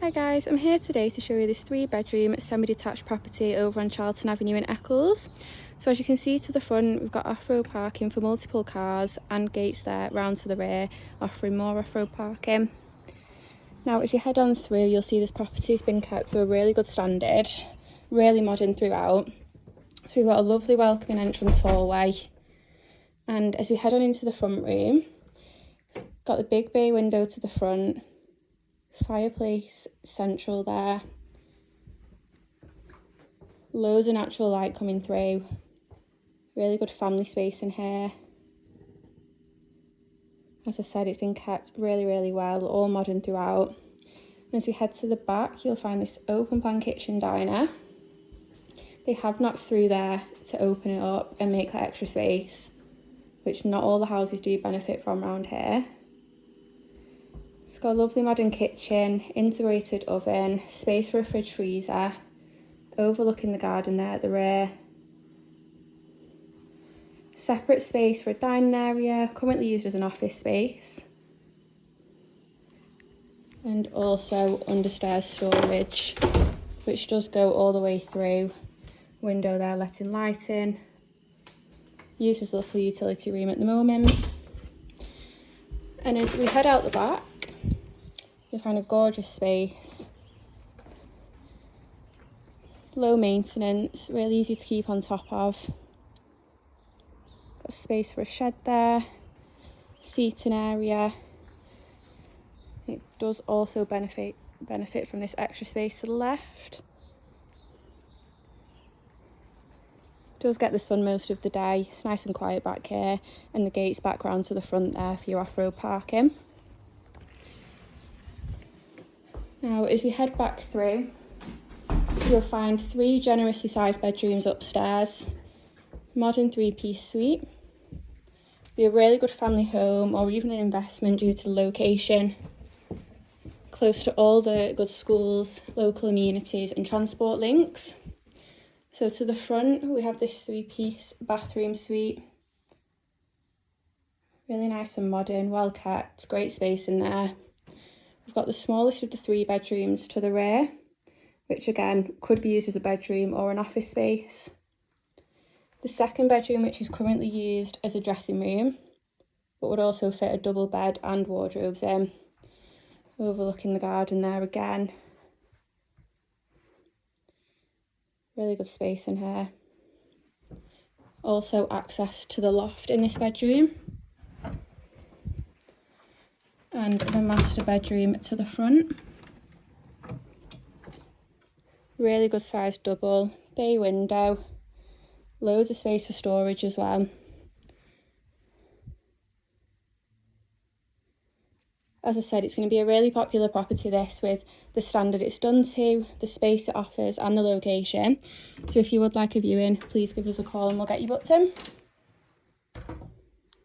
Hi guys, I'm here today to show you this 3-bedroom semi-detached property over on Charlton Avenue in Eccles. So as you can see to the front, we've got off-road parking for multiple cars and gates there round to the rear, offering more off-road parking. Now as you head on through, you'll see this property's been kept to a really good standard, really modern throughout. So we've got a lovely welcoming entrance hallway, and as we head on into the front room, got the big bay window to the front, fireplace central there, loads of natural light coming through, really good family space in here. As I said, it's been kept really well, all modern throughout. And as we head to the back, you'll find this open plan kitchen diner. They have knocked through there to open it up and make that extra space, which not all the houses do benefit from around here. It's got a lovely modern kitchen, integrated oven, space for a fridge freezer, overlooking the garden there at the rear. Separate space for a dining area, currently used as an office space. And also understairs storage, which does go all the way through. Window there letting light in. Used as a little utility room at the moment. And as we head out the back, you'll find a gorgeous space. Low maintenance, really easy to keep on top of. Got space for a shed there, seating area. It does also benefit from this extra space to the left. Does get the sun most of the day. It's nice and quiet back here, and the gates back round to the front there for your off-road parking. Now, as we head back through, you'll find 3 generously sized bedrooms upstairs, modern 3-piece suite. Be a really good family home or even an investment due to the location. Close to all the good schools, local amenities and transport links. So to the front, we have this 3-piece bathroom suite. Really nice and modern, well kept, great space in there. We've got the smallest of the 3 bedrooms to the rear, which again could be used as a bedroom or an office space. The second bedroom, which is currently used as a dressing room, but would also fit a double bed and wardrobes in, overlooking the garden there again. Really good space in here. Also access to the loft in this bedroom. And the master bedroom to the front. Really good sized double, bay window, loads of space for storage as well. As I said, it's going to be a really popular property this, with the standard it's done to, the space it offers and the location. So if you would like a viewing, please give us a call and we'll get you booked in.